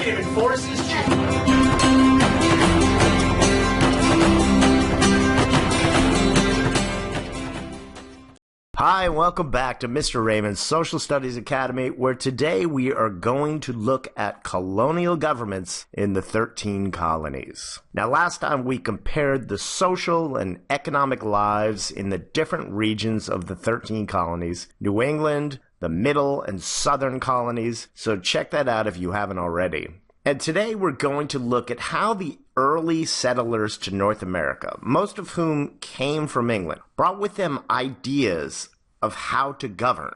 executive enforces Hi, and welcome back to Mr. Raymond's Social Studies Academy, where today we are going to look at colonial governments in the 13 colonies. Now, last time we compared the social and economic lives in the different regions of the 13 colonies, New England, the middle and southern colonies, so check that out if you haven't already. And today we're going to look at how the early settlers to North America, most of whom came from England, brought with them ideas of how to govern,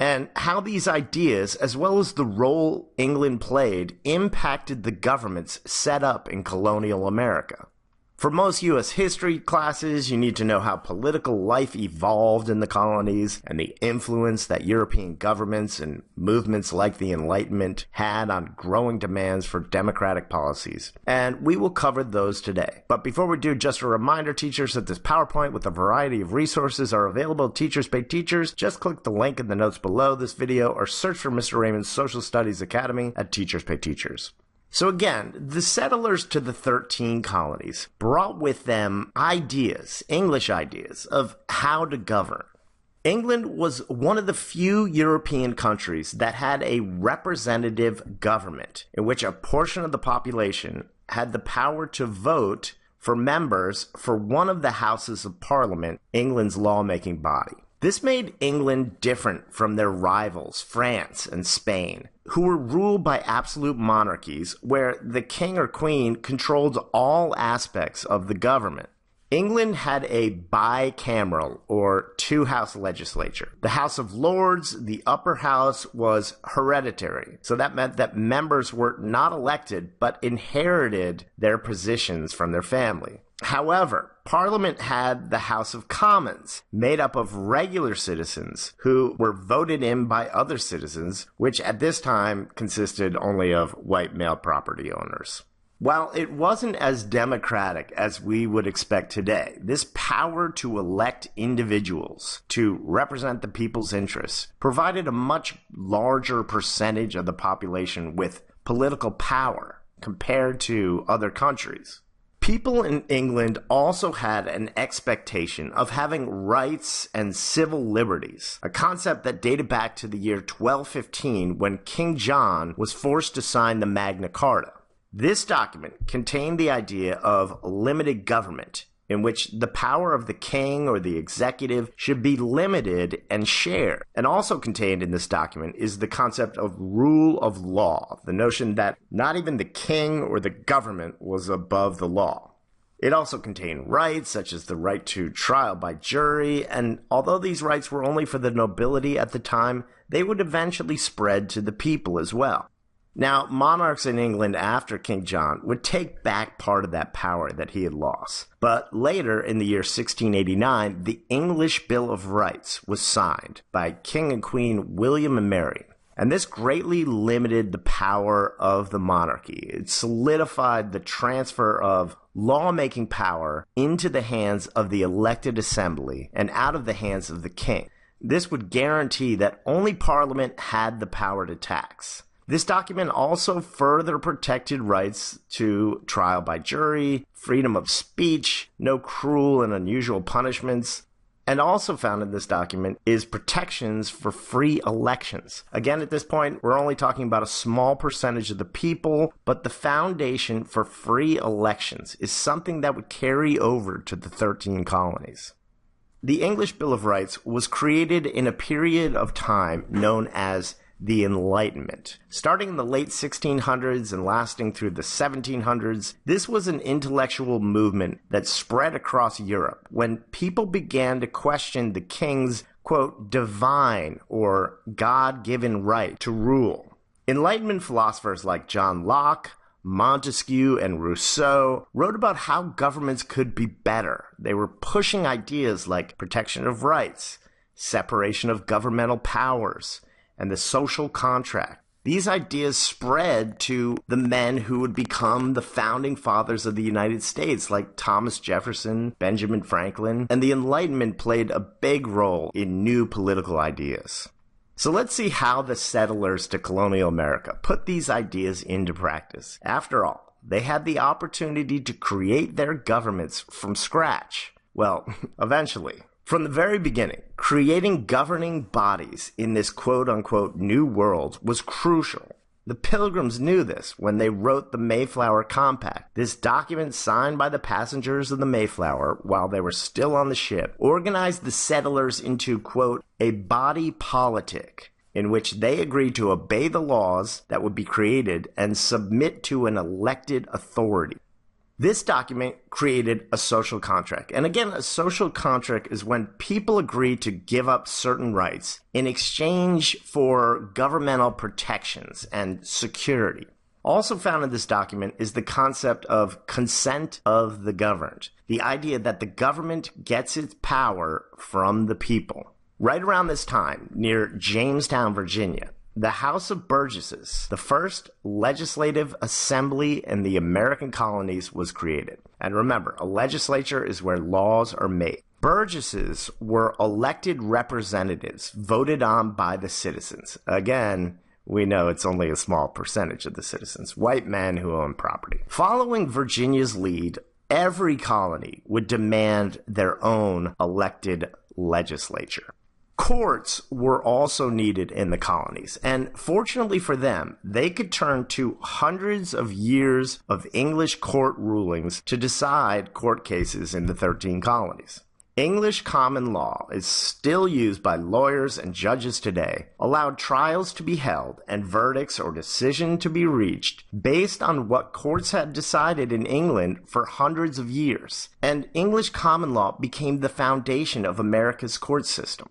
and how these ideas, as well as the role England played, impacted the governments set up in colonial America. For most U.S. history classes, you need to know how political life evolved in the colonies and the influence that European governments and movements like the Enlightenment had on growing demands for democratic policies. And we will cover those today. But before we do, just a reminder, teachers, that this PowerPoint with a variety of resources are available at Teachers Pay Teachers. Just click the link in the notes below this video or search for Mr. Raymond's Social Studies Academy at Teachers Pay Teachers. So again, the settlers to the 13 colonies brought with them ideas, English ideas, of how to govern. England was one of the few European countries that had a representative government in which a portion of the population had the power to vote for members for one of the houses of Parliament, England's lawmaking body. This made England different from their rivals, France and Spain, who were ruled by absolute monarchies where the king or queen controlled all aspects of the government. England had a bicameral, or two-house legislature. The House of Lords, the upper house, was hereditary. So that meant that members were not elected, but inherited their positions from their family. However, Parliament had the House of Commons, made up of regular citizens who were voted in by other citizens, which at this time consisted only of white male property owners. While it wasn't as democratic as we would expect today, this power to elect individuals to represent the people's interests provided a much larger percentage of the population with political power compared to other countries. People in England also had an expectation of having rights and civil liberties, a concept that dated back to the year 1215 when King John was forced to sign the Magna Carta. This document contained the idea of limited government, in which the power of the king or the executive should be limited and shared. And also contained in this document is the concept of rule of law, the notion that not even the king or the government was above the law. It also contained rights, such as the right to trial by jury, and although these rights were only for the nobility at the time, they would eventually spread to the people as well. Now, monarchs in England after King John would take back part of that power that he had lost. But later, in the year 1689, the English Bill of Rights was signed by King and Queen William and Mary. And this greatly limited the power of the monarchy. It solidified the transfer of lawmaking power into the hands of the elected assembly and out of the hands of the king. This would guarantee that only Parliament had the power to tax. This document also further protected rights to trial by jury, freedom of speech, no cruel and unusual punishments, and also found in this document is protections for free elections. Again, at this point, we're only talking about a small percentage of the people, but the foundation for free elections is something that would carry over to the 13 colonies. The English Bill of Rights was created in a period of time known as the Enlightenment. Starting in the late 1600s and lasting through the 1700s, this was an intellectual movement that spread across Europe when people began to question the king's, quote, divine or God-given right to rule. Enlightenment philosophers like John Locke, Montesquieu, and Rousseau wrote about how governments could be better. They were pushing ideas like protection of rights, separation of governmental powers, and the social contract. These ideas spread to the men who would become the founding fathers of the United States, like Thomas Jefferson, Benjamin Franklin, and the Enlightenment played a big role in new political ideas. So let's see how the settlers to colonial America put these ideas into practice. After all, they had the opportunity to create their governments from scratch. Well, eventually. From the very beginning, creating governing bodies in this quote-unquote new world was crucial. The Pilgrims knew this when they wrote the Mayflower Compact. This document signed by the passengers of the Mayflower while they were still on the ship organized the settlers into, quote, a body politic in which they agreed to obey the laws that would be created and submit to an elected authority. This document created a social contract. And again, a social contract is when people agree to give up certain rights in exchange for governmental protections and security. Also found in this document is the concept of consent of the governed, the idea that the government gets its power from the people. Right around this time, near Jamestown, Virginia, the House of Burgesses, the first legislative assembly in the American colonies, was created. And remember, a legislature is where laws are made. Burgesses were elected representatives voted on by the citizens. Again, we know it's only a small percentage of the citizens, white men who own property. Following Virginia's lead, every colony would demand their own elected legislature. Courts were also needed in the colonies, and fortunately for them, they could turn to hundreds of years of English court rulings to decide court cases in the 13 colonies. English common law is still used by lawyers and judges today, allowed trials to be held and verdicts or decision to be reached based on what courts had decided in England for hundreds of years, and English common law became the foundation of America's court system.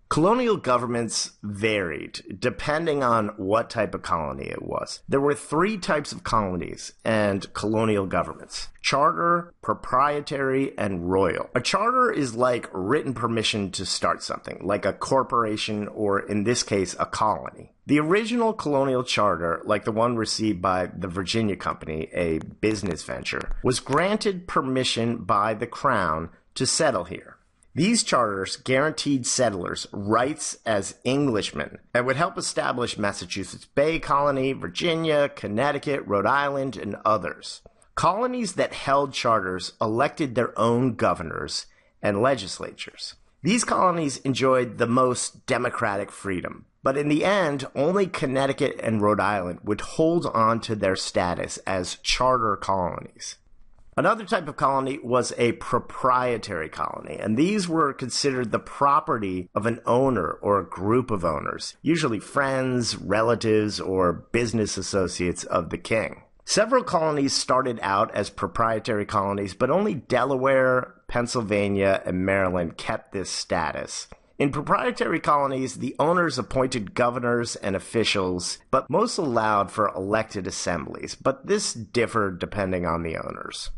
Colonial governments varied depending on what type of colony it was. There were three types of colonies and colonial governments: charter, proprietary, and royal. A charter is like written permission to start something, like a corporation or, in this case, a colony. The original colonial charter, like the one received by the Virginia Company, a business venture, was granted permission by the Crown to settle here. These charters guaranteed settlers rights as Englishmen and would help establish Massachusetts Bay Colony, Virginia, Connecticut, Rhode Island, and others. Colonies that held charters elected their own governors and legislatures. These colonies enjoyed the most democratic freedom, but in the end, only Connecticut and Rhode Island would hold on to their status as charter colonies. Another type of colony was a proprietary colony, and these were considered the property of an owner or a group of owners, usually friends, relatives, or business associates of the king. Several colonies started out as proprietary colonies, but only Delaware, Pennsylvania, and Maryland kept this status. In proprietary colonies, the owners appointed governors and officials, but most allowed for elected assemblies, but this differed depending on the owners.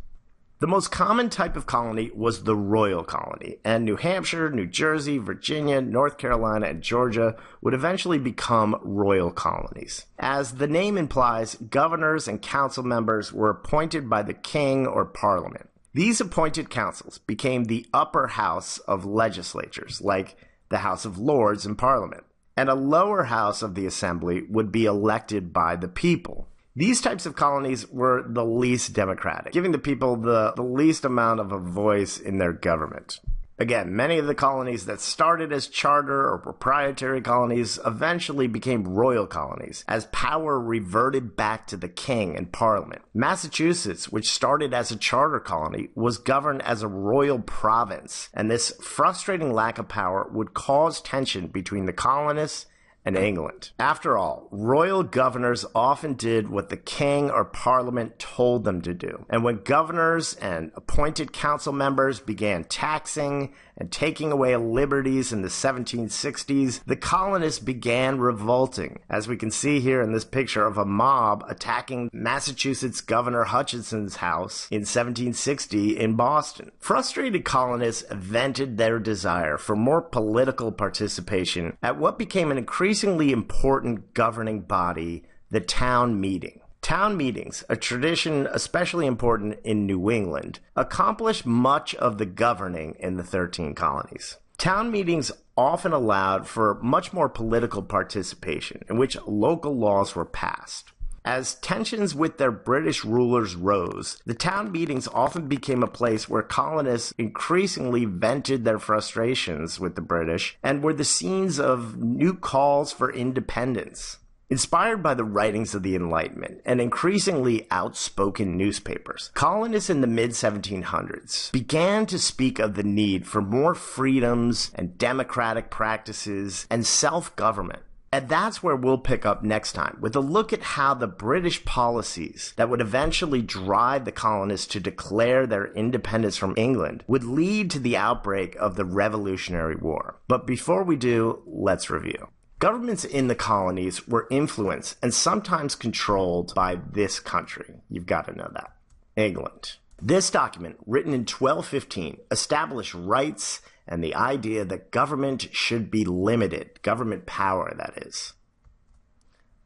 The most common type of colony was the royal colony, and New Hampshire, New Jersey, Virginia, North Carolina, and Georgia would eventually become royal colonies. As the name implies, governors and council members were appointed by the king or parliament. These appointed councils became the upper house of legislatures, like the House of Lords and Parliament, and a lower house of the assembly would be elected by the people. These types of colonies were the least democratic, giving the people the least amount of a voice in their government. Again, many of the colonies that started as charter or proprietary colonies eventually became royal colonies, as power reverted back to the king and parliament. Massachusetts, which started as a charter colony, was governed as a royal province, and this frustrating lack of power would cause tension between the colonists and England. After all, royal governors often did what the king or parliament told them to do. And when governors and appointed council members began taxing and taking away liberties in the 1760s, the colonists began revolting, as we can see here in this picture of a mob attacking Massachusetts Governor Hutchinson's house in 1760 in Boston. Frustrated colonists vented their desire for more political participation at what became an increasingly important governing body, the town meeting. Town meetings, a tradition especially important in New England, accomplished much of the governing in the 13 colonies. Town meetings often allowed for much more political participation, in which local laws were passed. As tensions with their British rulers rose, the town meetings often became a place where colonists increasingly vented their frustrations with the British and were the scenes of new calls for independence. Inspired by the writings of the Enlightenment and increasingly outspoken newspapers, colonists in the mid-1700s began to speak of the need for more freedoms and democratic practices and self-government. And that's where we'll pick up next time, with a look at how the British policies that would eventually drive the colonists to declare their independence from England would lead to the outbreak of the Revolutionary War. But before we do, let's review. Governments in the colonies were influenced and sometimes controlled by this country. You've got to know that. England. This document, written in 1215, established rights and the idea that government should be limited, government power, that is.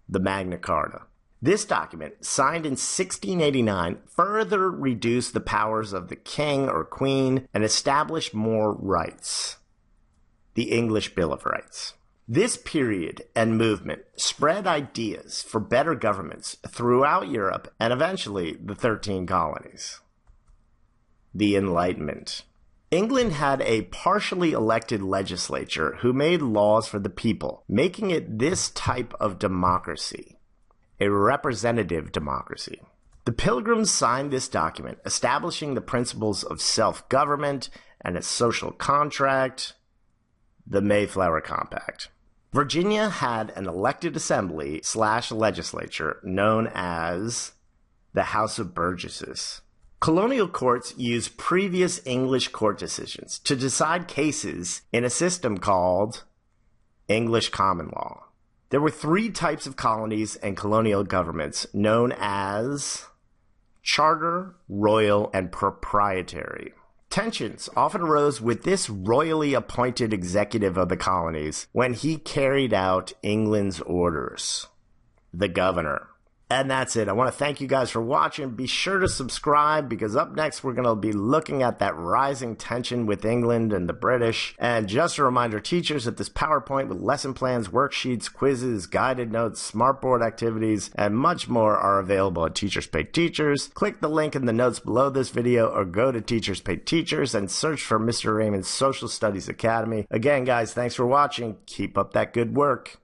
The Magna Carta. This document, signed in 1689, further reduced the powers of the king or queen and established more rights. The English Bill of Rights. This period and movement spread ideas for better governments throughout Europe and eventually the 13 colonies. The Enlightenment. England had a partially elected legislature who made laws for the people, making it this type of democracy, a representative democracy. The Pilgrims signed this document establishing the principles of self-government and a social contract, the Mayflower Compact. Virginia had an elected assembly/legislature known as the House of Burgesses. Colonial courts used previous English court decisions to decide cases in a system called English common law. There were three types of colonies and colonial governments known as charter, royal, and proprietary. Tensions often arose with this royally appointed executive of the colonies when he carried out England's orders, the governor. And that's it. I want to thank you guys for watching. Be sure to subscribe because up next we're going to be looking at that rising tension with England and the British. And just a reminder, teachers, that this PowerPoint with lesson plans, worksheets, quizzes, guided notes, smartboard activities, and much more are available at Teachers Pay Teachers. Click the link in the notes below this video or go to Teachers Pay Teachers and search for Mr. Raymond's Social Studies Academy. Again, guys, thanks for watching. Keep up that good work.